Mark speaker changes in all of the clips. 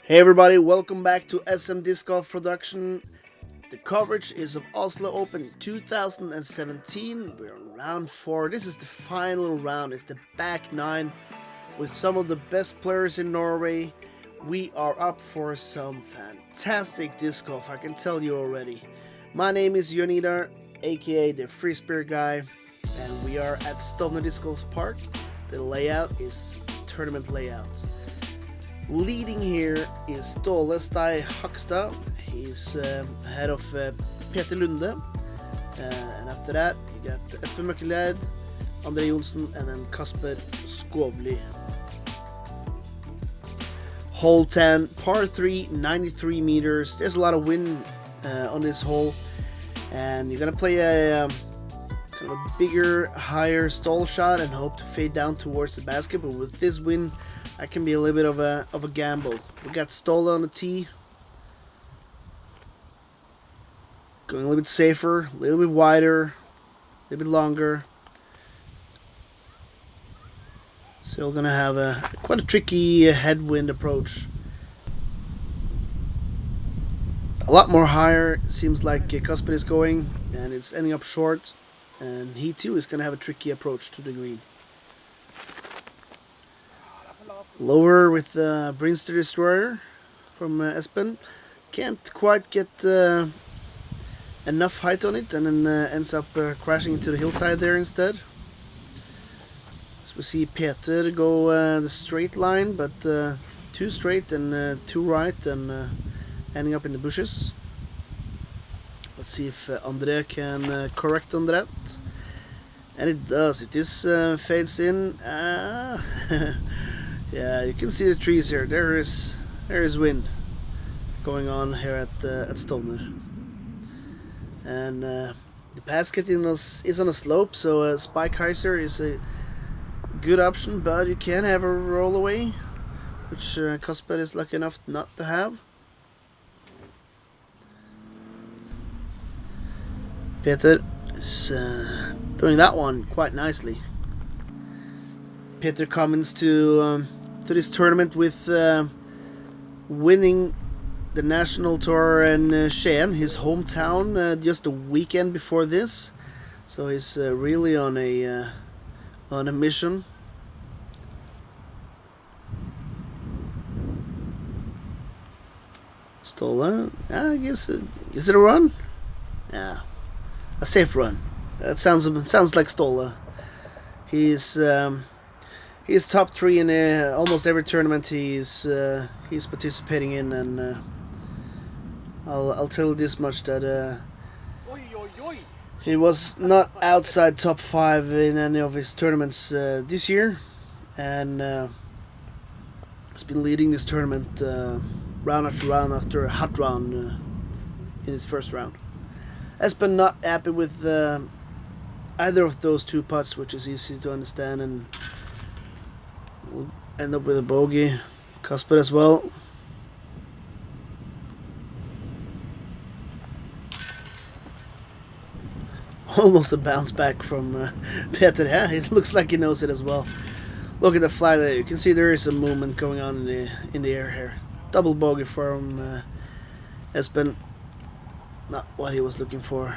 Speaker 1: Hey everybody, welcome back to SM Disc Golf Production. The coverage is of Oslo Open 2017. We're on round 4. This is the final round. It's the back 9 with some of the best players in Norway. We are up for some fantastic disc golf, I can tell you already. My name is Jonidar, aka the Free Spirit Guy, and we are at Stovner Disc Golf Park. The layout is tournament layout. Leading here is Ståle Hakstad. He's ahead of Peter Lunde. And after that, you got Espen Møkkelgjerd, André Johnsen, and then Kasper Skovly. Hole 10, par 3, 93 meters. There's a lot of wind on this hole. And you're going to play a kind of a bigger, higher stall shot and hope to fade down towards the basket. But with this wind, that can be a little bit of a gamble. We got Ståle on the tee. Going a little bit safer, a little bit wider, a little bit longer. Still gonna have quite a tricky headwind approach. A lot more higher, it seems like Kasper is going, and it's ending up short. And he too is gonna have a tricky approach to the green. Lower with the Brinster Destroyer from Espen. Can't quite get enough height on it, and then ends up crashing into the hillside there instead. As we see Peter go the straight line, but too straight and too right, and ending up in the bushes. Let's see if André can correct on that. And it does. It just fades in. Yeah, you can see the trees here. There is wind going on here at Stovner, and the basket is on a slope, so Spike Heiser is a good option, but you can have a roll away, which Kasper is lucky enough not to have. Peter is doing that one quite nicely. Peter comes to this tournament with winning the national tour in Skien, his hometown, just a weekend before this. So he's really on a mission. Ståle, I guess is it a run? Yeah, a safe run. That sounds like Ståle. He's top 3 in almost every tournament he's participating in, and I'll tell you this much, that he was not outside top 5 in any of his tournaments this year, and he's been leading this tournament round after round after a hot round in his first round. Espen not happy with either of those 2 putts, which is easy to understand, and we'll end up with a bogey. Kasper as well. Almost a bounce back from Peter. Yeah, it looks like he knows it as well. Look at the fly there. You can see there is a movement going on in the air here. Double bogey from Espen. Not what he was looking for.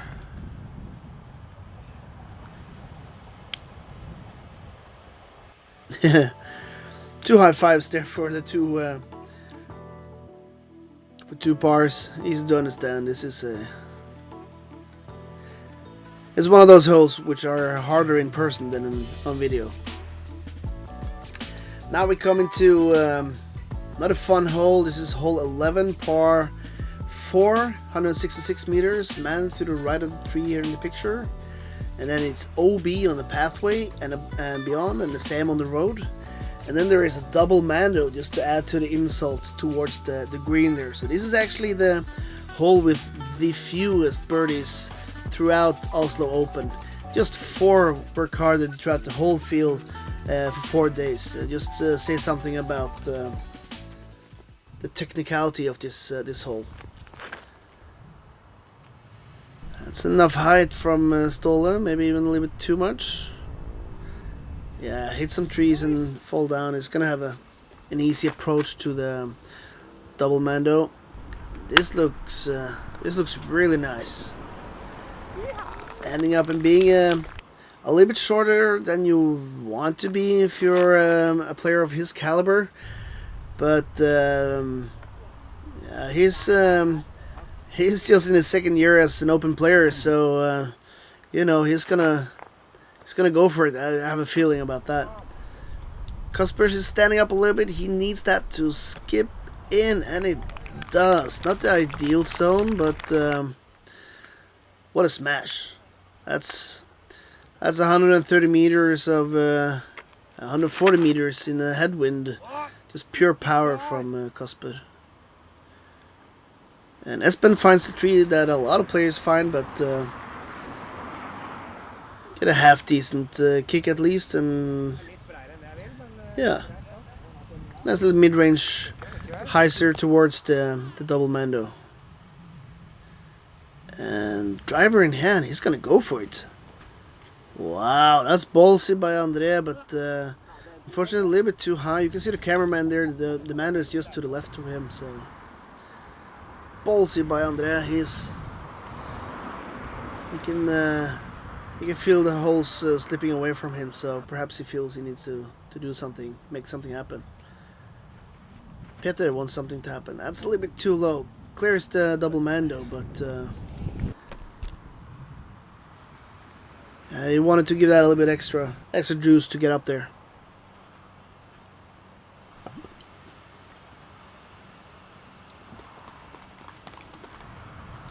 Speaker 1: Two high fives there for the two for 2 pars. Easy to understand. This is it's one of those holes which are harder in person than on video. Now we come into another fun hole. This is hole 11, par 4, 166 meters. Man to the right of the tree here in the picture. And then it's OB on the pathway and beyond, and the same on the road. And then there is a double mando just to add to the insult towards the green there. So this is actually the hole with the fewest birdies throughout Oslo Open. Just 4 were carded throughout the whole field for 4 days. Just say something about the technicality of this hole. That's enough height from Ståle, maybe even a little bit too much. Yeah, hit some trees and fall down. It's gonna have an easy approach to the double mando. This looks really nice. Ending up and being a little bit shorter than you want to be if you're a player of his caliber, but he's just in his second year as an open player, so you know, he's gonna go for it. I have a feeling about that. Kasper is standing up a little bit. He needs that to skip in, and it does. Not the ideal zone, but what a smash. That's 130 meters of 140 meters in a headwind. Just pure power from Kasper. And Espen finds the tree that a lot of players find, but get a half decent kick at least, and yeah, nice little mid-range heiser towards the double mando. And driver in hand, he's gonna go for it. Wow, that's ballsy by André, but unfortunately a little bit too high. You can see the cameraman there, the mando is just to the left of him, so ballsy by André. He can feel the holes slipping away from him, so perhaps he feels he needs to do something, make something happen. Peter wants something to happen. That's a little bit too low. Clears the double mando, but he wanted to give that a little bit extra juice to get up there.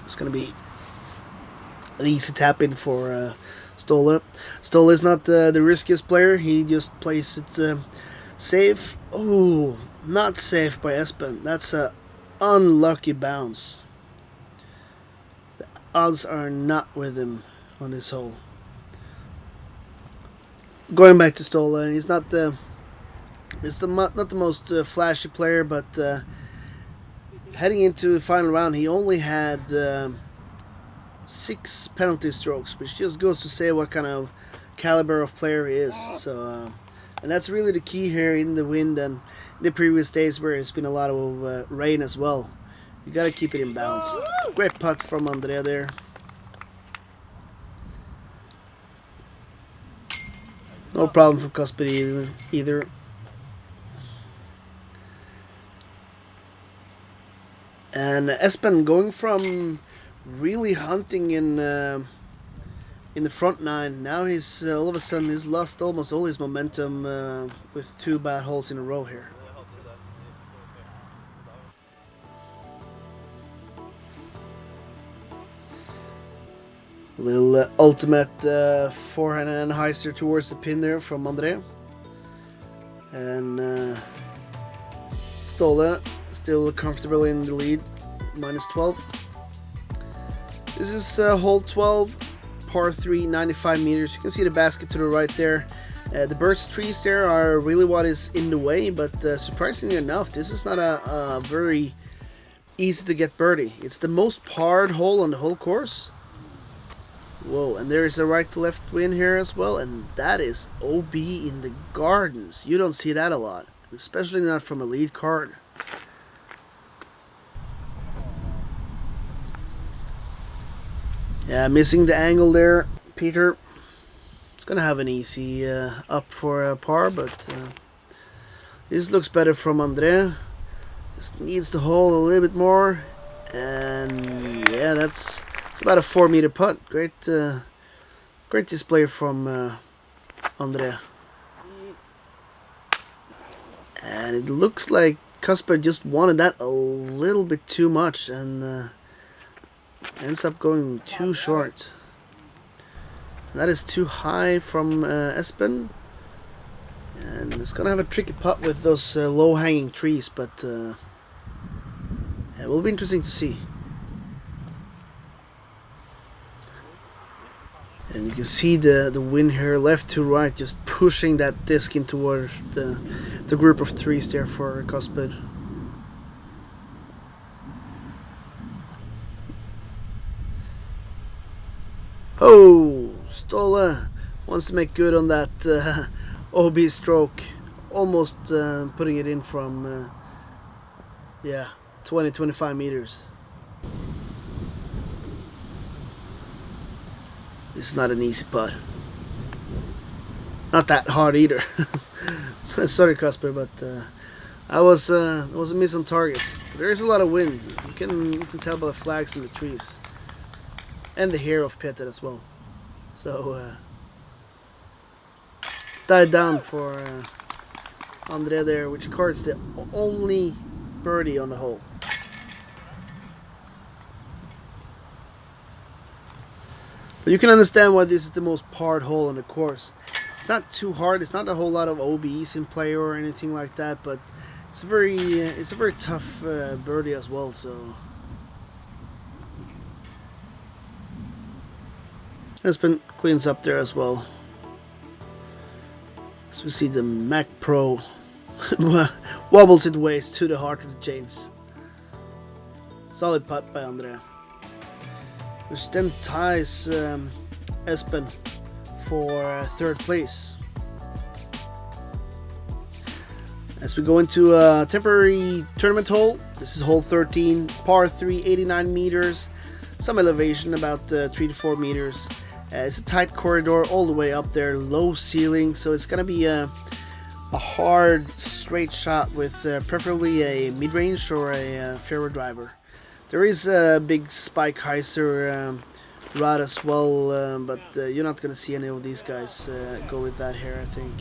Speaker 1: It's gonna be an easy tap in for Ståle. Ståle is not the riskiest player. He just plays it safe. Oh, not safe by Espen. That's a unlucky bounce. The odds are not with him on this hole. Going back to Ståle, he's not the most flashy player, but heading into the final round, he only had 6 penalty strokes, which just goes to say what kind of caliber of player he is. So, and that's really the key here in the wind and the previous days where it's been a lot of rain as well. You gotta keep it in bounds. Great putt from André there. No problem for Kasper either. And Espen going from really hunting in the front 9. Now he's all of a sudden he's lost almost all his momentum with 2 bad holes in a row here. A little ultimate forehand and heiser towards the pin there from André. And Ståle still comfortable in the lead, -12. This is hole 12, par 3, 95 meters. You can see the basket to the right there. The birch trees there are really what is in the way, but surprisingly enough, this is not a very easy to get birdie. It's the most parred hole on the whole course. Whoa, and there is a right to left wind here as well, and that is OB in the gardens. You don't see that a lot, especially not from a lead card. Yeah, missing the angle there, Peter. It's gonna have an easy up for a par, but this looks better from André. Just needs to hold a little bit more, and yeah, it's about a 4-meter putt. Great display from André. And it looks like Kasper just wanted that a little bit too much, and ends up going too short. And that is too high from Espen, and it's gonna have a tricky putt with those low-hanging trees, but it will be interesting to see. And you can see the wind here, left to right, just pushing that disc in towards the group of trees there for Kasper. Oh, Ståle wants to make good on that OB stroke. Almost putting it in from 20-25 meters. It's not an easy putt. Not that hard either. Sorry, Kasper, but I was a miss on target. There is a lot of wind. You can tell by the flags in the trees, and the hair of Peter as well. So died down for André there, which cards the only birdie on the hole. But you can understand why this is the most parred hole on the course. It's not too hard. It's not a whole lot of OBs in play or anything like that, but it's a very tough birdie as well. So Espen cleans up there as well. As we see the Mac Pro wobbles its ways to the heart of the chains. Solid putt by André, which then ties Espen for third place. As we go into a temporary tournament hole, this is hole 13, par 3, 89 meters, some elevation, about 3 to 4 meters. It's a tight corridor all the way up there, low ceiling, so it's gonna be a hard straight shot with preferably a mid-range or a fairway driver. There is a big spike hyzer rod as well, but you're not gonna see any of these guys go with that here, I think.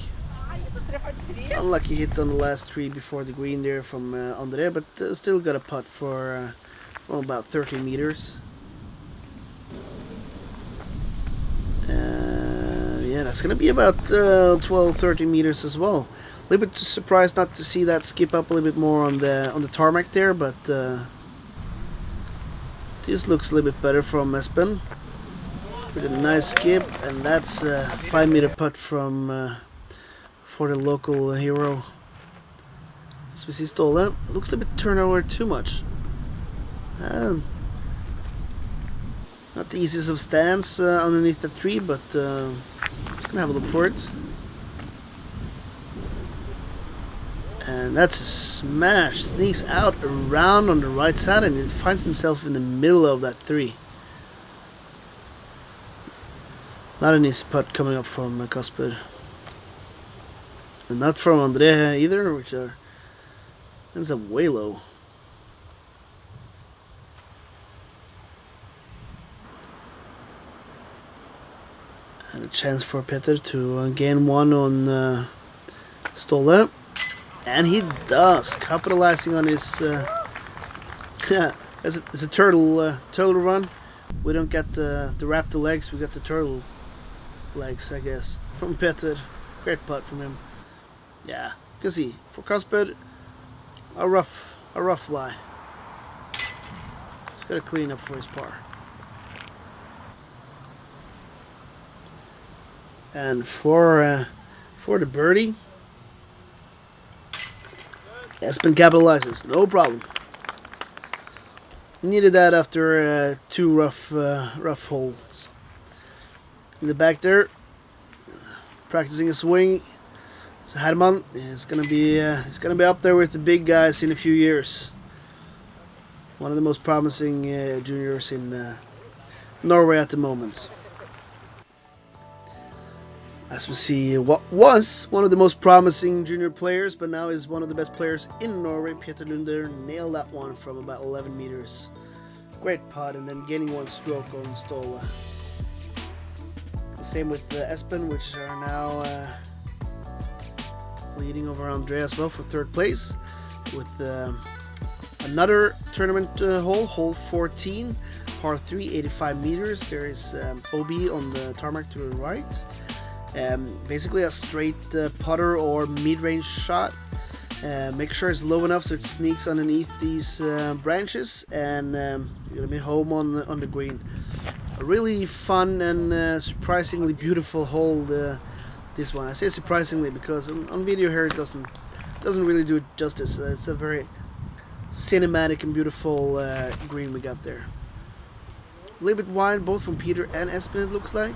Speaker 1: Unlucky hit on the last tree before the green there from André, but still got a putt from about 30 meters. Yeah, that's gonna be about 12-13 meters as well. A little bit surprised not to see that skip up a little bit more on the tarmac there, but this looks a little bit better from Espen with a nice skip, and that's a 5-meter putt from for the local hero. As we see Ståle, looks a bit turned over too much. Not the easiest of stands underneath the tree, but just gonna have a look for it. And that's a smash. Sneaks out around on the right side, and it finds himself in the middle of that three. Not an easy putt coming up from Kasper. And not from André either, which ends up way low. And a chance for Peter to gain one on Ståle. And he does, capitalizing on his it's a turtle run. We don't get the raptor legs, we got the turtle legs, I guess, from Peter. Great putt from him. Yeah, you can see for Kasper, a rough lie. He's got to clean up for his par. And for the birdie, Espen capitalizes, no problem. Needed that after two rough holes. In the back there, practicing a swing. So Herman is gonna be up there with the big guys in a few years. One of the most promising juniors in Norway at the moment. As we see, what was one of the most promising junior players, but now is one of the best players in Norway, Peter Lunde, nailed that one from about 11 meters. Great putt, and then gaining one stroke on Ståle. The same with Espen, which are now leading over André as well for third place. With another tournament hole 14, par 3, 85 meters. There is OB on the tarmac to the right. Basically a straight putter or mid-range shot. Make sure it's low enough so it sneaks underneath these branches, and you're gonna be home on the green. A really fun and surprisingly beautiful hole. This one, I say surprisingly because on video here it doesn't really do it justice. It's a very cinematic and beautiful green we got there. A little bit wide both from Peter and Espen, it looks like.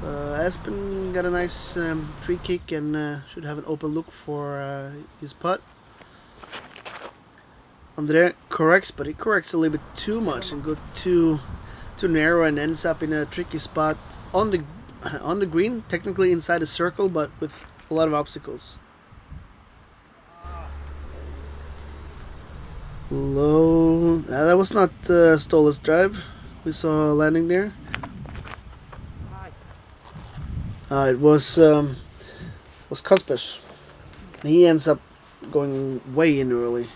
Speaker 1: Espen got a nice tree kick, and should have an open look for his putt. André corrects, but he corrects a little bit too much and go too narrow and ends up in a tricky spot on the green, technically inside the circle, but with a lot of obstacles. Low. That was not Ståle's drive. We saw a landing there. It was Kasper's. He ends up going way in early.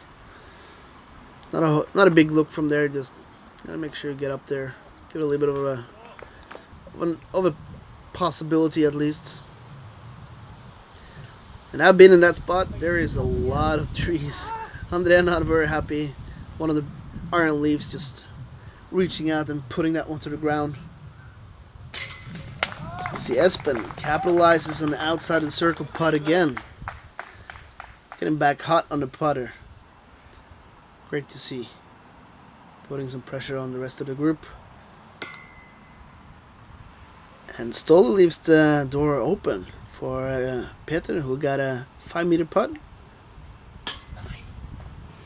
Speaker 1: Not a big look from there. Just gotta make sure you get up there. Give it a little bit of a possibility at least. And I've been in that spot. There is a lot of trees. André not very happy. One of the iron leaves just reaching out and putting that one to the ground. So we see Espen capitalizes on the outside of the circle putt again. Getting back hot on the putter. Great to see. Putting some pressure on the rest of the group. And Ståle leaves the door open for Peter, who got a 5-meter putt.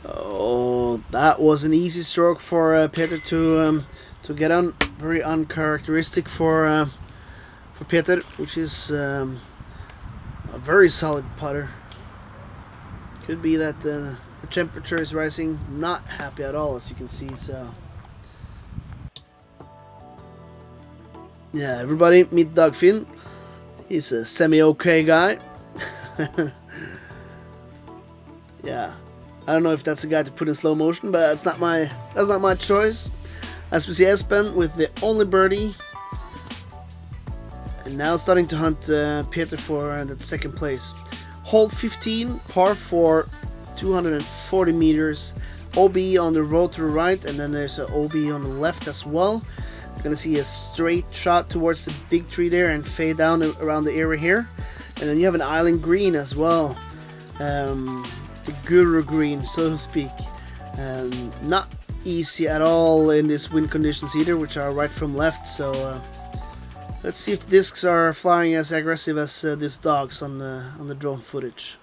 Speaker 1: Oh, that was an easy stroke for Peter to get on. Very uncharacteristic for Peter, which is a very solid putter. Could be that the temperature is rising. Not happy at all, as you can see. So yeah, everybody meet Doug Finn. He's a semi-okay guy. Yeah, I don't know if that's a guy to put in slow motion, but that's not my choice. As we see Espen with the only birdie, and now starting to hunt Peter for that second place. Hole 15, par 4, 240 meters. OB on the road to the right, and then there's an OB on the left as well. You're gonna see a straight shot towards the big tree there and fade down around the area here. And then you have an island green as well. The guru green, so to speak. Not easy at all in these wind conditions either, which are right from left. So let's see if the discs are flying as aggressive as these dogs on the drone footage.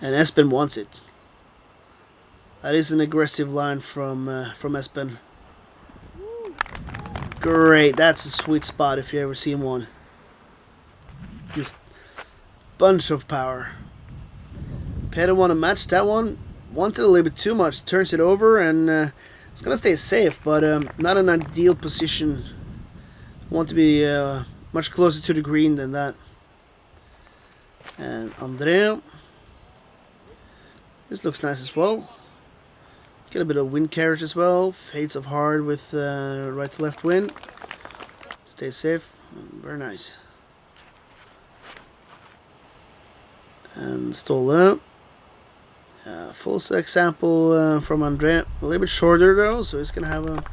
Speaker 1: And Espen wants it. That is an aggressive line from Espen. Great, that's a sweet spot if you ever seen one. Just bunch of power. Peter want to match that one. Wanted a little bit too much. Turns it over and it's gonna stay safe, but not an ideal position. Want to be much closer to the green than that. And André. This looks nice as well. Get a bit of wind carriage as well. Fades off hard with right to left wind. Stay safe. Very nice. And Ståle. Full example from André. A little bit shorter though, so he's going to have a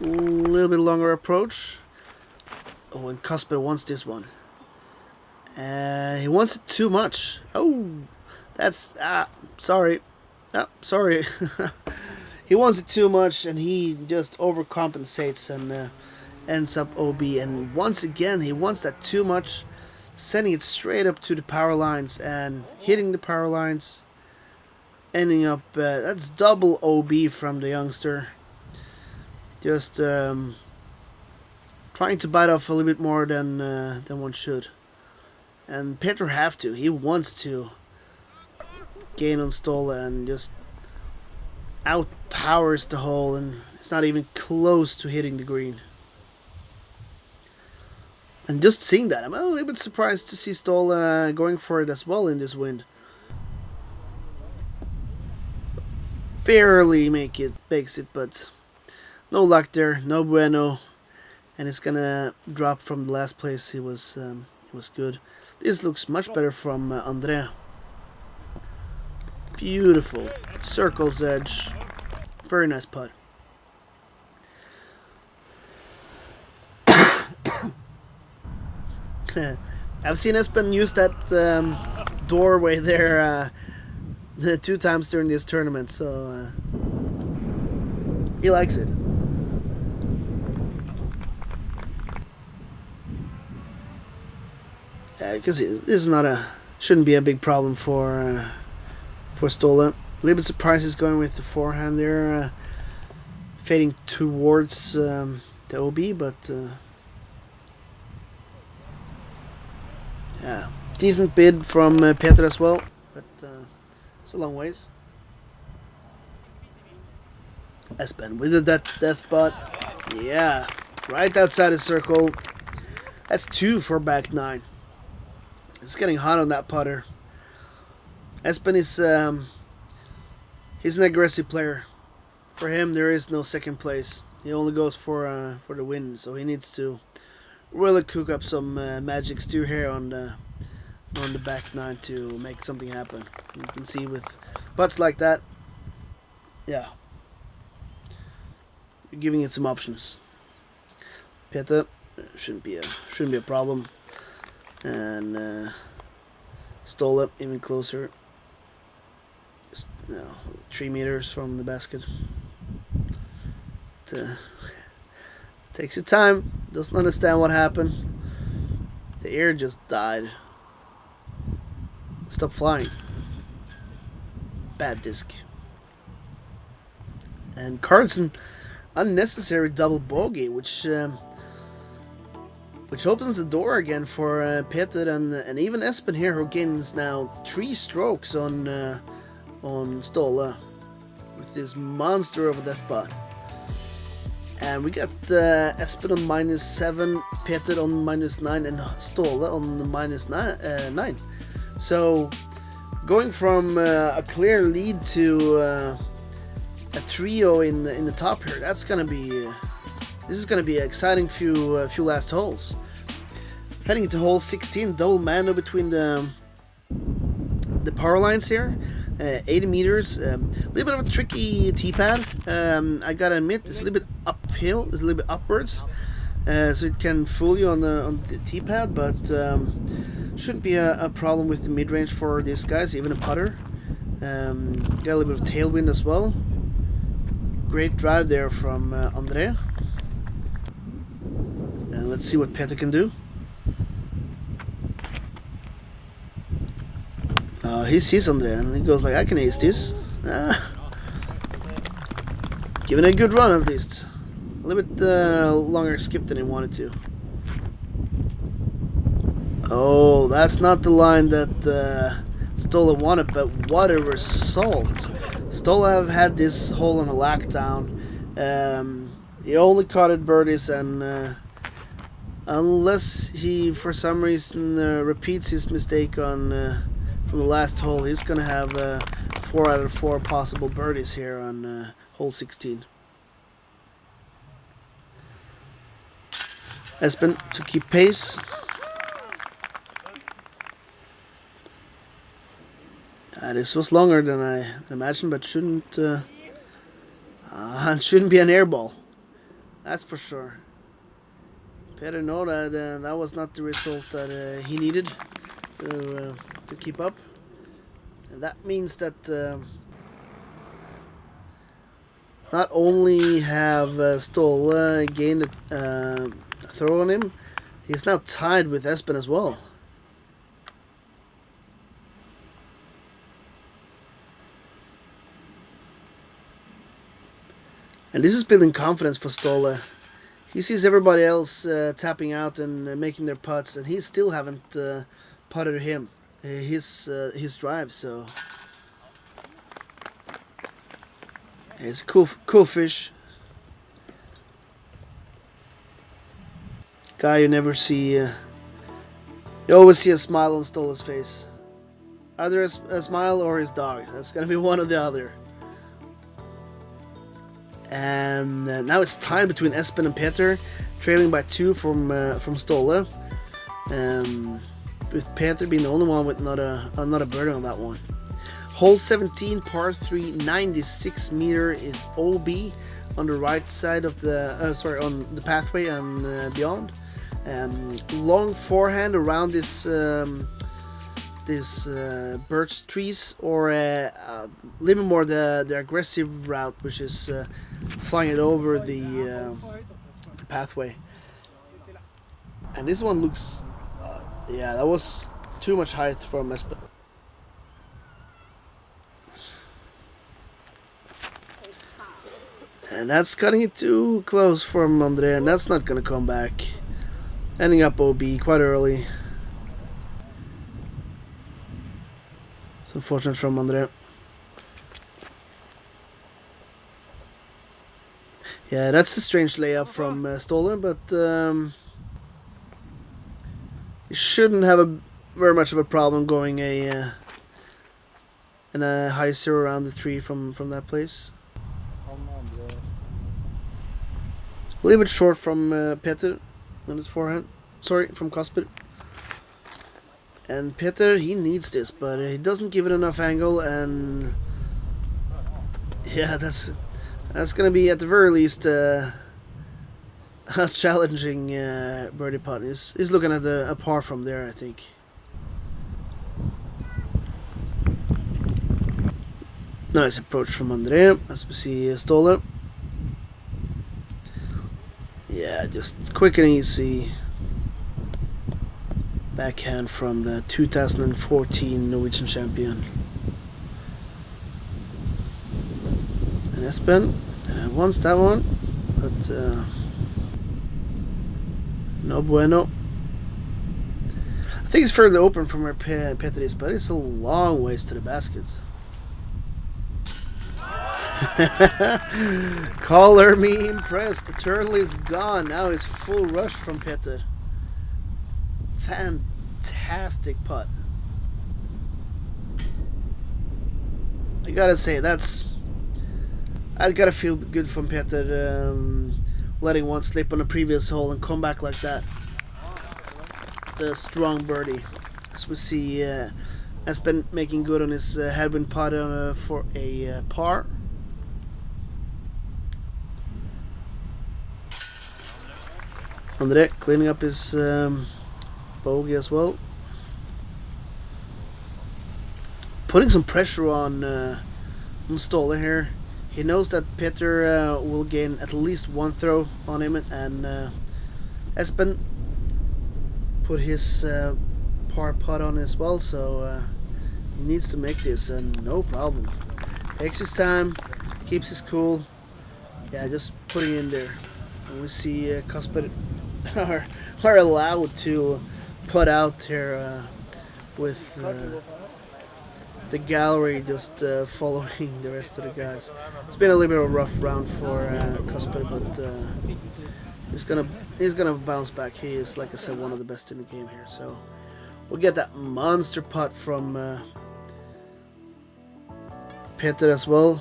Speaker 1: little bit longer approach. Oh, and Kasper wants this one. He wants it too much. Oh, that's... sorry. Sorry. He wants it too much and he just overcompensates and ends up OB. And once again, he wants that too much, sending it straight up to the power lines and hitting the power lines, ending up... that's double OB from the youngster. Just trying to bite off a little bit more than one should. And Peter have to. He wants to gain on Ståle and just outpowers the hole, and it's not even close to hitting the green. And just seeing that, I'm a little bit surprised to see Ståle going for it as well in this wind. Barely makes it, but no luck there, no bueno, and it's gonna drop from the last place. He was good. This looks much better from André. Beautiful circle's edge, very nice putt. I've seen Espen use that doorway there 2 times during this tournament, so he likes it. Yeah, you can see this is shouldn't be a big problem for Ståle. A little bit surprised he's going with the forehand there, fading towards the OB, but yeah, decent bid from Peter as well, but it's a long ways. Espen with the death butt, yeah, right outside the circle. That's 2 for back 9. It's getting hot on that putter. Espen is he's an aggressive player. For him, there is no second place. He only goes for the win, so he needs to really cook up some magic stew here on the back 9 to make something happen. You can see with putts like that, yeah, you're giving it some options. Peter shouldn't be a problem, and Ståle even closer. Just, 3 meters from the basket. Takes your time. Doesn't understand what happened. The air just died. Stop flying. Bad disc. And Carlson, unnecessary double bogey, which opens the door again for Peter and even Espen here, who gains now 3 strokes on Ståle with this monster of a death butt. And we got Espen on -7, Peter on -9, and Ståle on -9. So going from a clear lead to a trio in the top here, this is gonna be an exciting few last holes. Heading into hole 16, double mano between the power lines here. 80 meters, a little bit of a tricky tee pad. I gotta admit, it's a little bit uphill, it's a little bit upwards, so it can fool you on the tee pad, but shouldn't be a problem with the mid range for these guys, even a putter. Got a little bit of tailwind as well. Great drive there from André. And let's see what Peter can do. He sees André and he goes like, I can ace this. Giving it a good run at least. A little bit longer skip than he wanted to. Oh, that's not the line that Ståle wanted, but what a result. Ståle have had this hole on a lockdown. He only caught it birdies, and unless he for some reason repeats his mistake on from the last hole, he's gonna have 4 out of 4 possible birdies here on hole 16. Espen to keep pace. This was longer than I imagined, but shouldn't be an airball. That's for sure. Peter know that that was not the result that he needed to keep up, and that means that not only have Ståle gained a throw on him, he's now tied with Espen as well. And this is building confidence for Ståle. He sees everybody else tapping out and making their putts, and he still haven't putted his drive. So it's cool fish. Guy you never see. You always see a smile on Ståle's face. Either a smile or his dog. That's gonna be one or the other. And now it's tied between Espen and Peter, trailing by 2 from Ståle. With Peter being the only one with not a birdie on that one. Hole 17, par 3, 96 meter is OB on the right side of the on the pathway and beyond. Long forehand around this birch trees, or a little more the aggressive route, which is flying it over the pathway. And this one looks Yeah, that was too much height from Espen. And that's cutting it too close from André, and that's not going to come back. Ending up OB quite early. It's unfortunate from André. Yeah, that's a strange layup from Ståle, but he shouldn't have very much of a problem going a high zero around the 3 from that place. A little bit short from Peter on his forehand. Sorry, from Kasper. And Peter, he needs this, but he doesn't give it enough angle, and yeah, that's gonna be at the very least a challenging birdie putt. He's looking at a par from there, I think. Nice approach from André, as we see Ståle. Yeah, just quick and easy backhand from the 2014 Norwegian champion. And Espen wants that one, but no bueno. I think it's fairly open from where Peter is, but it's a long ways to the basket. Color me impressed. The turtle is gone. Now it's full rush from Peter. Fantastic putt. I gotta say, I gotta feel good from Peter, letting one slip on a previous hole and come back like that. The strong birdie. As we see, Espen making good on his headwind putt for a par. André cleaning up his bogey as well. Putting some pressure on Ståle here. He knows that Peter will gain at least one throw on him, and Espen put his par putt on as well, so he needs to make this, and no problem. Takes his time, keeps his cool. Yeah, just putting it in there. And we see Kasper are allowed to put out here with the gallery just following the rest of the guys. It's been a little bit of a rough round for Kasper, but he's gonna bounce back. He is, like I said, one of the best in the game here. So we'll get that monster putt from Peter as well.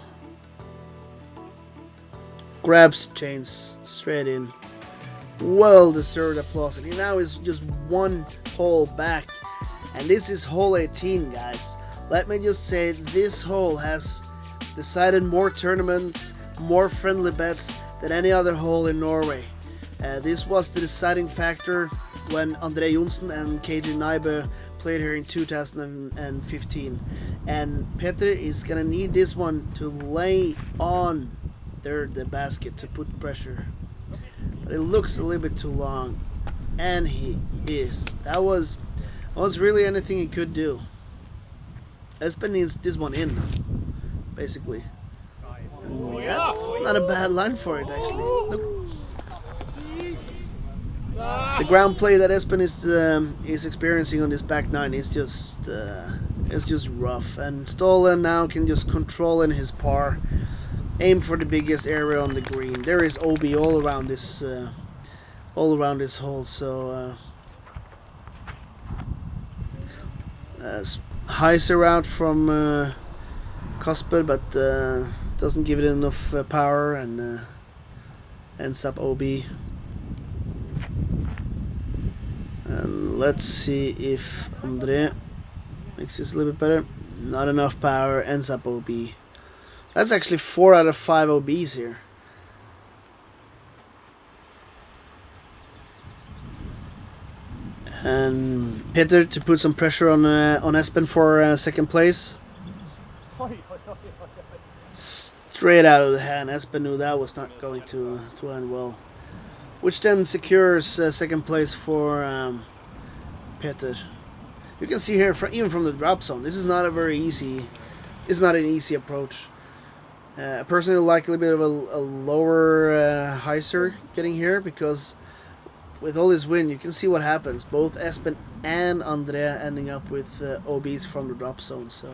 Speaker 1: Grabs chains straight in. Well deserved applause, and he now is just one hole back, and this is hole 18, guys. Let me just say, this hole has decided more tournaments, more friendly bets than any other hole in Norway. This was the deciding factor when André Johnsen and KJ Nybø played here in 2015, and Peter is gonna need this one to lay on the basket to put pressure. But it looks a little bit too long, and he is. That was really anything he could do. Espen needs this one in, basically. And that's not a bad line for it, actually. Look. The ground play that Espen is experiencing on this back nine is just rough, and Ståle now can just control in his par. Aim for the biggest area on the green. There is OB all around this hole. So hyzer out from Kasper, but doesn't give it enough power, and ends up OB. And let's see if André makes this a little bit better. Not enough power. Ends up OB. That's actually 4 out of 5 OBs here. And Peter to put some pressure on Espen for second place. Straight out of the hand. Espen knew that was not going to end well. Which then secures second place for Peter. You can see here, even from the drop zone, this is not a very easy. It's not an easy approach. I personally like a little bit of a lower hyzer getting here, because with all this wind, you can see what happens. Both Espen and André ending up with OBs from the drop zone. So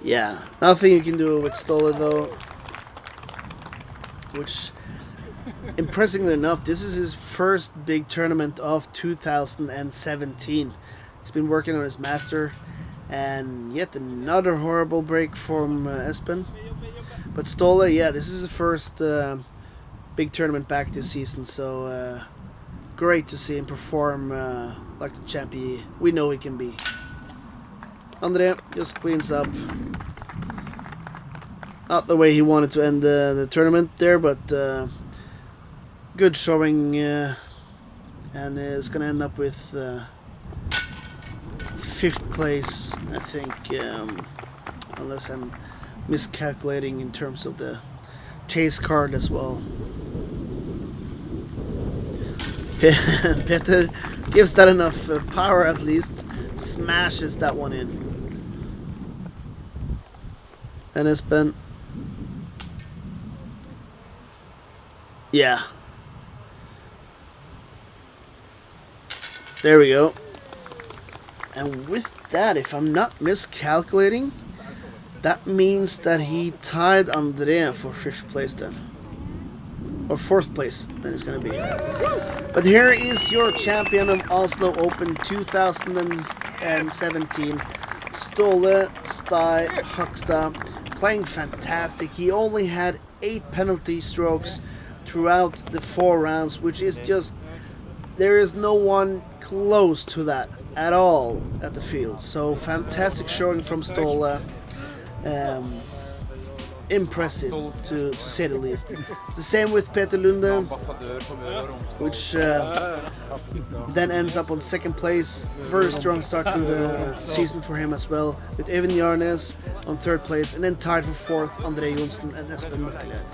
Speaker 1: yeah, nothing you can do with Ståle though. Which, impressively enough, this is his first big tournament of 2017. He's been working on his master, and yet another horrible break from Espen. But Ståle, yeah, this is the first big tournament back this season, so great to see him perform like the champion we know he can be. André just cleans up. Not the way he wanted to end the tournament there, but good showing, and is going to end up with 5th place, I think, unless I'm miscalculating in terms of the chase card as well. Peter gives that enough power, at least, smashes that one in. And Espen, yeah, there we go. And with that, if I'm not miscalculating, that means that he tied André for 5th place then. Or 4th place, then it's going to be. But here is your champion of Oslo Open 2017, Ståle Hakstad, playing fantastic. He only had 8 penalty strokes throughout the 4 rounds, which is just, there is no one close to that at all at the field. So fantastic showing from Ståle. Impressive to say the least. The same with Peter Lunde, which then ends up on 2nd place. Very strong start to the season for him as well, with Even Jarnes on 3rd place, and then tied for 4th, André Johnsen and Espen Møkkelgjerd.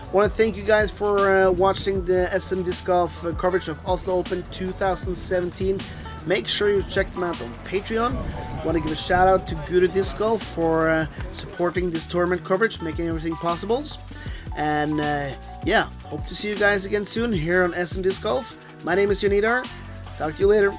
Speaker 1: I want to thank you guys for watching the SM Disc Golf coverage of Oslo Open 2017. Make sure you check them out on Patreon. I want to give a shout out to Guru Disc Golf for supporting this tournament coverage, making everything possible. And yeah, hope to see you guys again soon here on SM Disc Golf. My name is Jonidar. Talk to you later.